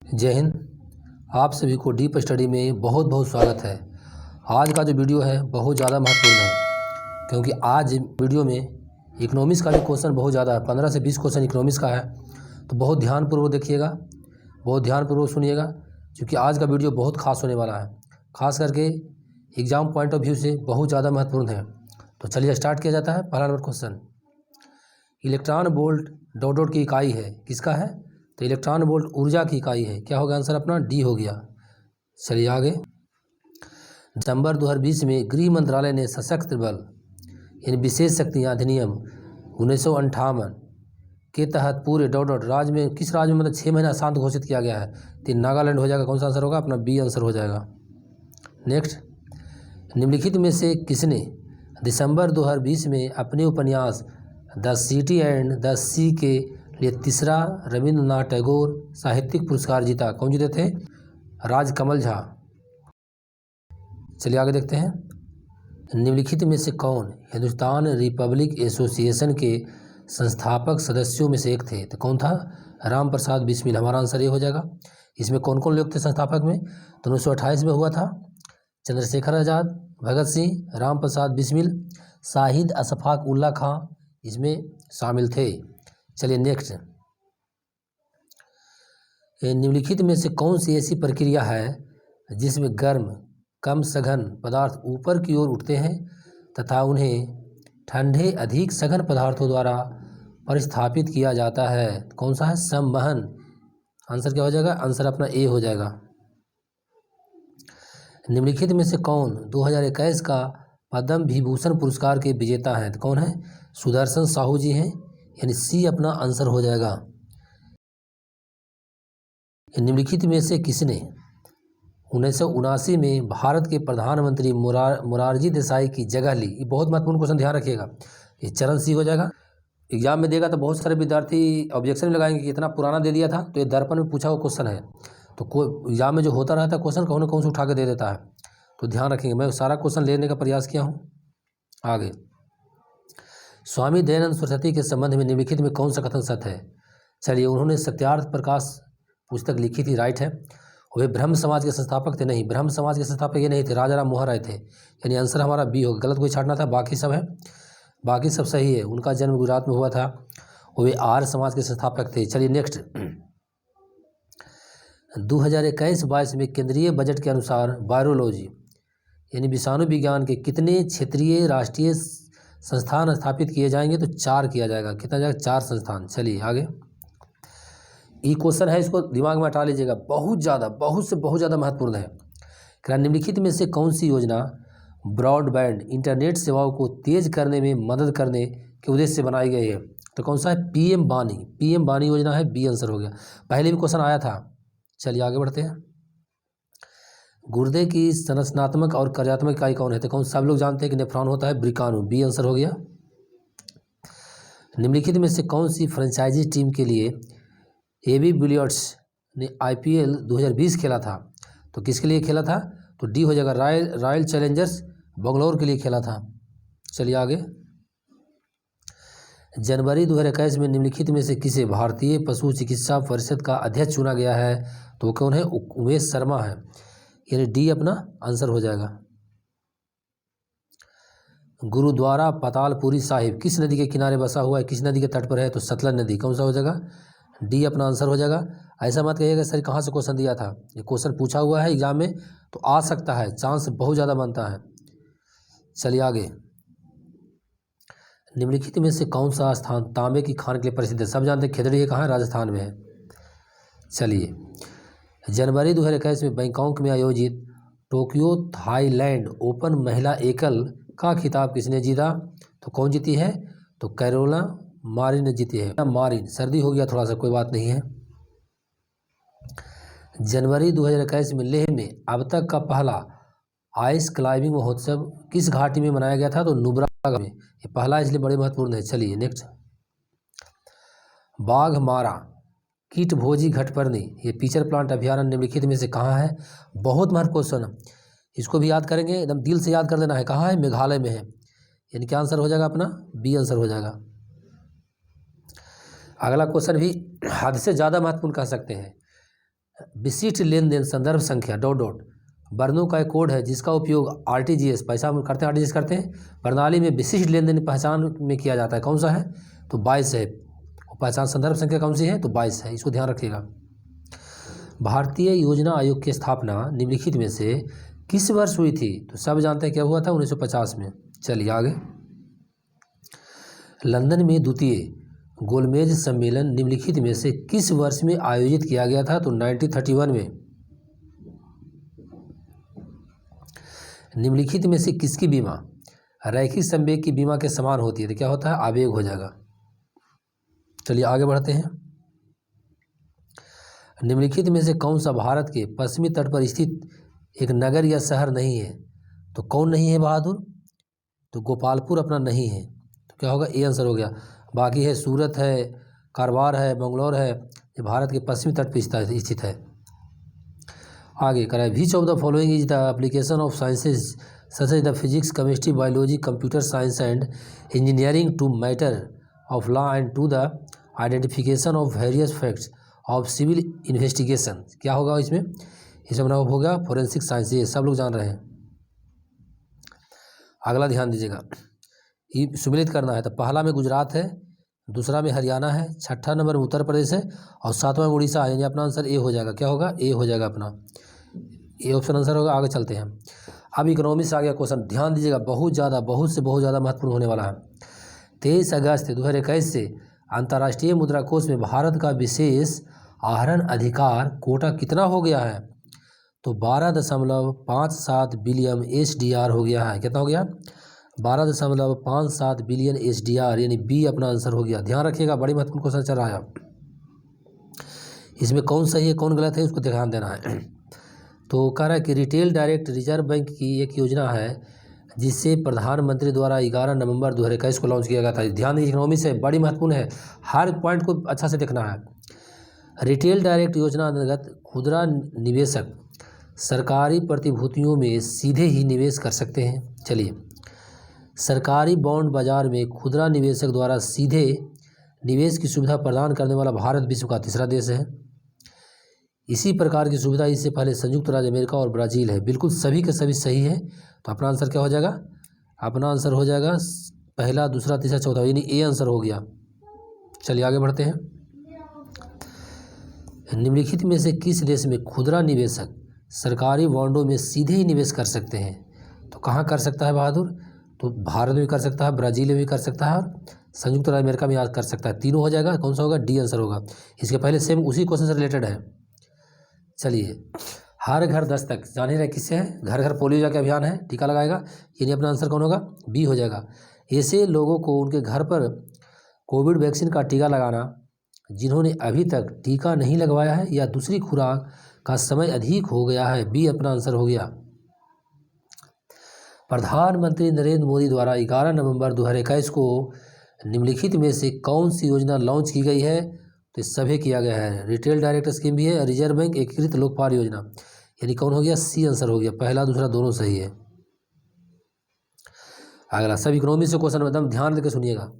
जय हिंद। आप सभी को डीप स्टडी में बहुत बहुत स्वागत है। आज का जो वीडियो है बहुत ज़्यादा महत्वपूर्ण है, क्योंकि आज वीडियो में इकोनॉमिक्स का भी क्वेश्चन बहुत ज़्यादा है। 15 से 20 क्वेश्चन इकोनॉमिक्स का है, तो बहुत ध्यानपूर्वक देखिएगा, बहुत ध्यानपूर्वक सुनिएगा, क्योंकि आज का वीडियो बहुत खास होने वाला है। खास करके एग्ज़ाम पॉइंट ऑफ व्यू से बहुत ज़्यादा महत्वपूर्ण है। तो चलिए स्टार्ट किया जाता है। पहला number question, electron volt dot dot की इकाई है, किसका है? तो इलेक्ट्रॉन वोल्ट ऊर्जा की इकाई है। क्या होगा आंसर अपना? डी हो गया। चलिए आगे। दिसंबर 2020 में गृह मंत्रालय ने सशस्त्र बल यानी विशेष शक्तियाँ अधिनियम 1958 के तहत पूरे डॉट डॉट राज्य में, किस राज्य में मतलब 6 महीना शांत घोषित किया गया है? तो नागालैंड हो जाएगा। कौन सा आंसर होगा अपना? बी आंसर हो जाएगा। नेक्स्ट, निम्नलिखित में से किसने दिसंबर 2020 में अपने उपन्यास द सिटी एंड द सी के लिए तीसरा रविंद्रनाथ टैगोर साहित्यिक पुरस्कार जीता? कौन जीते थे? राजकमल झा। चलिए आगे देखते हैं। निम्नलिखित में से कौन हिंदुस्तान रिपब्लिक एसोसिएशन के संस्थापक सदस्यों में से एक थे? तो कौन था? राम प्रसाद बिस्मिल। हमारा आंसर ये हो जाएगा। इसमें कौन कौन लोग थे संस्थापक में? तो 1928 में हुआ था चंद्रशेखर आज़ाद, भगत सिंह, राम प्रसाद बिस्मिल, शाहिद अशफाक उल्ला खां इसमें शामिल थे। चलिए नेक्स्ट, निम्नलिखित में से कौन सी ऐसी प्रक्रिया है जिसमें गर्म कम सघन पदार्थ ऊपर की ओर उठते हैं तथा उन्हें ठंडे अधिक सघन पदार्थों द्वारा परिस्थापित किया जाता है? कौन सा है? संवहन। आंसर क्या हो जाएगा? आंसर अपना ए हो जाएगा। निम्नलिखित में से कौन 2021 का पद्म विभूषण पुरस्कार के विजेता हैं? तो कौन है? सुदर्शन साहू जी हैं, यानी सी अपना आंसर हो जाएगा। निम्नलिखित में से किसने 1979 में भारत के प्रधानमंत्री मोरारजी देसाई की जगह ली? ये बहुत महत्वपूर्ण क्वेश्चन, ध्यान रखिएगा। ये चरण सी हो जाएगा। एग्जाम में देगा तो बहुत सारे विद्यार्थी ऑब्जेक्शन लगाएंगे कि इतना पुराना दे दिया था। तो ये दर्पण में पूछा हुआ क्वेश्चन है, तो कोई एग्जाम में जो होता रहता है क्वेश्चन कौन ना कौन से उठा के दे देता है, तो ध्यान रखेंगे। मैं सारा क्वेश्चन लेने का प्रयास किया हूँ। आगे, स्वामी दयानंद सरस्वती के संबंध में निम्नलिखित में कौन सा कथन सत्य है? चलिए, उन्होंने सत्यार्थ प्रकाश पुस्तक लिखी थी, राइट है। वे ब्रह्म समाज के संस्थापक थे? नहीं, ब्रह्म समाज के संस्थापक ये नहीं थे, राजा राम मोहन राय थे। यानी आंसर हमारा बी होगा। गलत कोई छाटना था, बाकी सब है, बाकी सब सही है। उनका जन्म गुजरात में हुआ था। वे आर्य समाज के संस्थापक थे। चलिए नेक्स्ट, 2021-22 में केंद्रीय बजट के अनुसार वायरोलॉजी यानी विषाणु विज्ञान के कितने क्षेत्रीय राष्ट्रीय संस्थान स्थापित किए जाएंगे? तो 4 किया जाएगा। कितना जाएगा? 4 संस्थान। चलिए आगे। ये क्वेश्चन है, इसको दिमाग में हटा लीजिएगा, बहुत से बहुत ज़्यादा महत्वपूर्ण है। निम्नलिखित में से कौन सी योजना ब्रॉडबैंड इंटरनेट सेवाओं को तेज करने में मदद करने के उद्देश्य से बनाई गई है? तो कौन सा है? पीएम वाणी। पीएम वाणी योजना है, बी आंसर हो गया। पहले भी क्वेश्चन आया था। चलिए आगे बढ़ते हैं। गुर्दे की संरचनात्मक और कार्यात्मक इकाई कौन है? तो कौन? सब लोग जानते हैं कि नेफ्रॉन होता है, ब्रिकाणु, बी आंसर हो गया। निम्नलिखित में से कौन सी फ्रेंचाइजी टीम के लिए एबी विलियर्ड्स ने आईपीएल 2020 खेला था? तो किसके लिए खेला था? तो डी हो जाएगा, रॉयल चैलेंजर्स बेंगलोर के लिए खेला था। चलिए आगे। जनवरी 2021 में निम्नलिखित में से किसे भारतीय पशु चिकित्सा परिषद का अध्यक्ष चुना गया है? तो कौन है? उमेश शर्मा है, यानी डी अपना आंसर हो जाएगा। गुरुद्वारा पातालपुरी साहिब किस नदी के किनारे बसा हुआ है? किस नदी के तट पर है? तो सतलज नदी। कौन सा हो जाएगा? डी अपना आंसर हो जाएगा। ऐसा मत कहिएगा सर कहाँ से क्वेश्चन दिया था, ये क्वेश्चन पूछा हुआ है एग्जाम में, तो आ सकता है, चांस बहुत ज़्यादा बनता है। चलिए आगे। निम्नलिखित में से कौन सा स्थान तांबे की खान के लिए प्रसिद्ध है? सब जानते हैं खेतड़ी है, कहाँ है? राजस्थान में है। चलिए, जनवरी 2021 में बैंकॉक में आयोजित टोक्यो थाईलैंड ओपन महिला एकल का खिताब किसने जीता? तो कौन जीती है? तो कैरोला मारिन ने जीती है। मारिन, सर्दी हो गया थोड़ा सा, कोई बात नहीं है। जनवरी 2021 में लेह में अब तक का पहला आइस क्लाइंबिंग महोत्सव किस घाटी में मनाया गया था? तो नुब्रा में। ये पहला इसलिए बड़े महत्वपूर्ण है। चलिए नेक्स्ट, बाघमारा कीट भोजी घटपर्णी ये फीचर प्लांट अभ्यारण्य निम्नलिखित में से कहाँ है? बहुत महत्वपूर्ण क्वेश्चन, इसको भी याद करेंगे, एकदम दिल से याद कर लेना है। कहाँ है? मेघालय में है, यानी क्या आंसर हो जाएगा अपना? बी आंसर हो जाएगा। अगला क्वेश्चन भी हद से ज़्यादा महत्वपूर्ण कह सकते हैं। विशिष्ट लेन देन संदर्भ संख्या डॉट डॉट वर्णों का एक कोड है जिसका उपयोग आरटीजीएस पैसा हम करते हैं, आरटीजीएस करते हैं प्रणाली में विशिष्ट लेन देन पहचान में किया जाता है। कौन सा है? तो 22 है। पहचान संदर्भ संख्या कौन सी है? तो 22 है, इसको ध्यान रखिएगा। भारतीय योजना आयोग की स्थापना निम्नलिखित में से किस वर्ष हुई थी? तो सब जानते हैं क्या हुआ था, 1950 में। चलिए आगे। लंदन में द्वितीय गोलमेज सम्मेलन निम्नलिखित में से किस वर्ष में आयोजित किया गया था? तो 1931 में। निम्नलिखित में से किसकी बीमा रैखिक संवेग की बीमा के समान होती है? तो क्या होता है? आवेग हो जाएगा। चलिए आगे बढ़ते हैं। निम्नलिखित में से कौन सा भारत के पश्चिमी तट पर स्थित एक नगर या शहर नहीं है? तो कौन नहीं है बहादुर? तो गोपालपुर अपना नहीं है, तो क्या होगा? ए आंसर हो गया। बाकी है सूरत है, कारवार है, मंगलौर है, ये भारत के पश्चिमी तट पर स्थित है। आगे करा है which of the following is the application of sciences such as the physics, chemistry, biology, computer science and engineering to matter of law and to the identification of various facts of civil investigation. क्या होगा इसमें? इसमें अपना होगा forensic science, ये सब लोग जान रहे हैं। अगला ध्यान दीजिएगा, ये सुमिलित करना है। तो पहला में गुजरात है, दूसरा में हरियाणा है, छठा नंबर में उत्तर प्रदेश है और सातवां में उड़ीसा है। यानी अपना आंसर ए हो जाएगा। क्या होगा? ए हो जाएगा अपना, ए ऑप्शन आंसर होगा। आगे चलते हैं। अब इकोनॉमिक्स आ गया क्वेश्चन, ध्यान दीजिएगा, बहुत ज़्यादा महत्वपूर्ण होने वाला है। 23 अगस्त 2021 से अंतर्राष्ट्रीय मुद्रा कोष में भारत का विशेष आहरण अधिकार कोटा कितना हो गया है? तो 12.57 बिलियन SDR हो गया है। कितना हो गया? 12.57 बिलियन SDR, यानी बी अपना आंसर हो गया। ध्यान रखिएगा, बड़ी महत्वपूर्ण क्वेश्चन चल रहा है। इसमें कौन सही है कौन गलत है उसको ध्यान देना है। तो कह रहा है कि रिटेल डायरेक्ट रिजर्व बैंक की एक योजना है जिसे प्रधानमंत्री द्वारा 11 नवंबर 2021 को लॉन्च किया गया था। ध्यान दीजिए, इकोनॉमिक्स है, बड़ी महत्वपूर्ण है, हर पॉइंट को अच्छा से देखना है। रिटेल डायरेक्ट योजना अंतर्गत खुदरा निवेशक सरकारी प्रतिभूतियों में सीधे ही निवेश कर सकते हैं। चलिए, सरकारी बॉन्ड बाजार में खुदरा निवेशक द्वारा सीधे निवेश की सुविधा प्रदान करने वाला भारत विश्व का तीसरा देश है। इसी प्रकार की सुविधा इससे पहले संयुक्त राज्य अमेरिका और ब्राज़ील है। बिल्कुल सभी के सभी सही है। तो अपना आंसर क्या हो जाएगा? अपना आंसर हो जाएगा पहला, दूसरा, तीसरा, चौथा, यानी ए आंसर हो गया। चलिए आगे बढ़ते हैं। निम्नलिखित में से किस देश में खुदरा निवेशक सरकारी बॉन्डों में सीधे ही निवेश कर सकते हैं? तो कहाँ कर सकता है बहादुर? तो भारत में भी कर सकता है, ब्राज़ील में भी कर सकता है और संयुक्त राज्य अमेरिका में आज कर सकता है। तीनों हो जाएगा। कौन सा होगा? डी आंसर होगा। इसके पहले सेम उसी क्वेश्चन से रिलेटेड है। चलिए, हर घर दस्तक जान ही रहे किससे है? घर घर पोलियो का अभियान है, टीका लगाएगा, यानी अपना आंसर कौन होगा? बी हो जाएगा। ऐसे लोगों को उनके घर पर कोविड वैक्सीन का टीका लगाना जिन्होंने अभी तक टीका नहीं लगवाया है या दूसरी खुराक का समय अधिक हो गया है। बी अपना आंसर हो गया। प्रधानमंत्री नरेंद्र मोदी द्वारा 11 नवंबर 2021 को निम्नलिखित में से कौन सी योजना लॉन्च की गई है? तो सभी किया गया है। रिटेल डायरेक्ट स्कीम भी है, रिजर्व बैंक एकीकृत लोकपाल योजना, यानी कौन हो गया? सी आंसर हो गया। पहला दूसरा दोनों सही है। अगला सब इकोनॉमिक्स से क्वेश्चन एकदम ध्यान देकर सुनिएगा।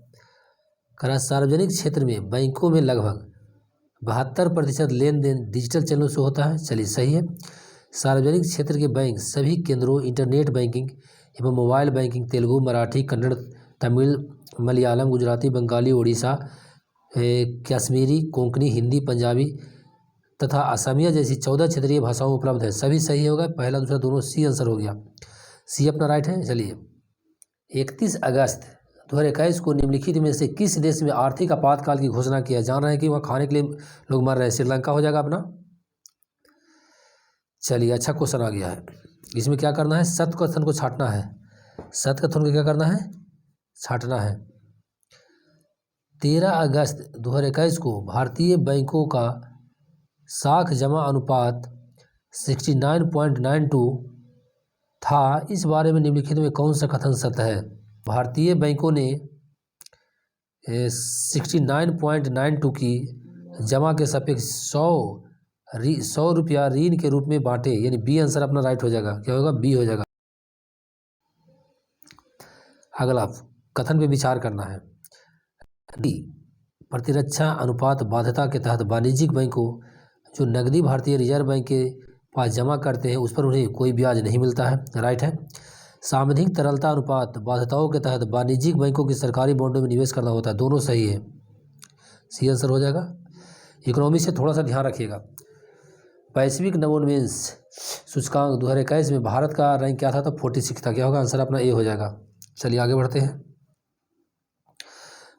करा सार्वजनिक क्षेत्र में बैंकों में लगभग 72% लेन देन डिजिटल चैनलों से होता है। चलिए सही है। सार्वजनिक क्षेत्र के बैंक सभी केंद्रों, इंटरनेट बैंकिंग एवं मोबाइल बैंकिंग तेलुगु, मराठी, कन्नड़, तमिल, मलयालम, गुजराती, बंगाली, उड़ीसा, कश्मीरी, कोंकणी, हिंदी, पंजाबी तथा असमिया जैसी 14 क्षेत्रीय भाषाओं में उपलब्ध है। सभी सही होगा। पहला दूसरा दोनों सी आंसर हो गया। सी अपना राइट है। चलिए, 31 अगस्त 2021 को निम्नलिखित में से किस देश में आर्थिक आपातकाल की घोषणा किया? जान रहे हैं कि वहाँ खाने के लिए लोग मर रहे हैं। श्रीलंका हो जाएगा अपना। चलिए, अच्छा क्वेश्चन आ गया है। इसमें क्या करना है? सत कथन को छांटना है। सत कथन को क्या करना है? छांटना है। 13 अगस्त 2021 को भारतीय बैंकों का साख जमा अनुपात 69.92 था। इस बारे में निम्नलिखित में कौन सा कथन सत्य है? भारतीय बैंकों ने 69.92 की जमा के सापेक्ष 100 रुपया ऋण के रूप में बांटे, यानी बी आंसर अपना राइट हो जाएगा। क्या होगा? बी हो जाएगा। अगला कथन पे विचार करना है। डी प्रतिरक्षा अनुपात बाध्यता के तहत वाणिज्यिक बैंकों जो नकदी भारतीय रिजर्व बैंक के पास जमा करते हैं उस पर उन्हें कोई ब्याज नहीं मिलता है, राइट है। सामूहिक तरलता अनुपात बाध्यताओं के तहत वाणिज्यिक बैंकों की सरकारी बॉन्डों में निवेश करना होता है, दोनों सही है, सी आंसर हो जाएगा। इकोनॉमी से थोड़ा सा ध्यान रखिएगा। वैश्विक नवोन्मेष सूचकांक 2021 में भारत का रैंक क्या था? तो 46 था। क्या होगा? आंसर अपना ए हो जाएगा। चलिए आगे बढ़ते हैं।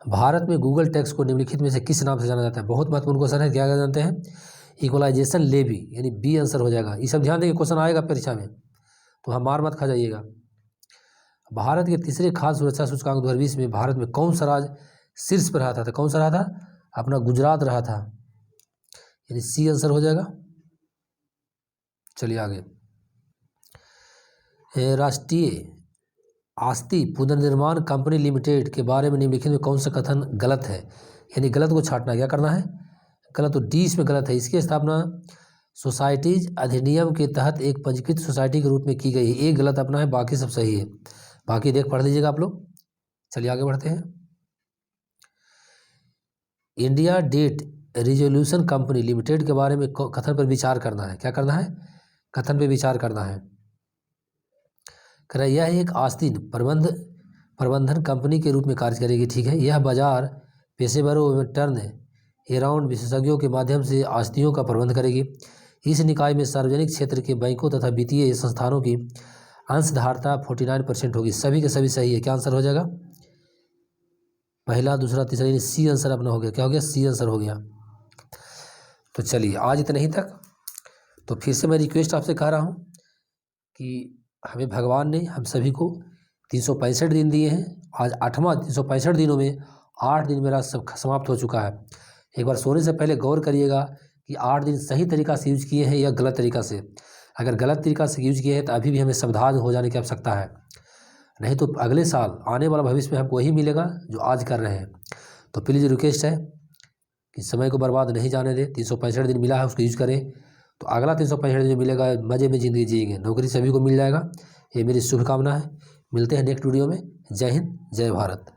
भारत में गूगल टैक्स को निम्नलिखित में से किस नाम से जाना जाता है? बहुत महत्वपूर्ण क्वेश्चन है। क्या जानते हैं? इक्वलाइजेशन लेवी, यानी बी आंसर हो जाएगा। ये सब ध्यान देंगे, क्वेश्चन आएगा परीक्षा में, तो हम मार मत खा जाइएगा। भारत के तीसरे खाद्य सुरक्षा सूचकांक 2020 में भारत में कौन सा राज्य शीर्ष पर रहा था? तो कौन सा रहा था? अपना गुजरात रहा था, यानी सी आंसर हो जाएगा। चलिए आगे। राष्ट्रीय आस्ती पुनर्निर्माण कंपनी लिमिटेड के बारे में निम्नलिखित में कौन सा कथन गलत है? यानी गलत को छांटना, क्या करना है? गलत, तो डी इसमें गलत है। इसकी स्थापना सोसाइटीज अधिनियम के तहत एक पंजीकृत सोसाइटी के रूप में की गई है, एक गलत अपना है, बाकी सब सही है। बाकी देख पढ़ लीजिएगा आप लोग। चलिए आगे बढ़ते हैं। India debt resolution company limited के बारे में कथन पर विचार करना है। क्या करना है? कथन पर विचार करना है। कह रहा है यह एक आस्तीन प्रबंधन कंपनी के रूप में कार्य करेगी, ठीक है। यह बाजार पेशेवरों एवं टर्न अराउंड विशेषज्ञों के माध्यम से आस्तियों का प्रबंध करेगी। इस निकाय में सार्वजनिक क्षेत्र के बैंकों तथा वित्तीय संस्थानों की अंशधारता 49% होगी। सभी के सभी सही है। क्या आंसर हो जाएगा? पहला, दूसरा, तीसरा, यानी सी आंसर अपना हो गया। क्या हो गया? सी आंसर हो गया। तो चलिए आज इतना ही तक। तो फिर से मैं रिक्वेस्ट आपसे कह रहा हूँ कि हमें भगवान ने हम सभी को 365 दिन दिए हैं। आज 8वां 365 दिनों में 8 दिन मेरा सब समाप्त हो चुका है। एक बार सोने से पहले गौर करिएगा कि 8 दिन सही तरीका से यूज किए हैं या गलत तरीका से। अगर गलत तरीका से यूज किए हैं तो अभी भी हमें सावधान हो जाने की आवश्यकता है, नहीं तो अगले साल आने वाला भविष्य में हमको वही मिलेगा जो आज कर रहे हैं। तो प्लीज़ रिक्वेस्ट है कि समय को बर्बाद नहीं जाने दें। 365 दिन मिला है, उसको यूज करें, तो अगला 365 दिन मिलेगा, मज़े में ज़िंदगी जिएंगे। नौकरी सभी को मिल जाएगा, ये मेरी शुभकामना है। मिलते हैं नेक्स्ट वीडियो में। जय हिंद, जय भारत।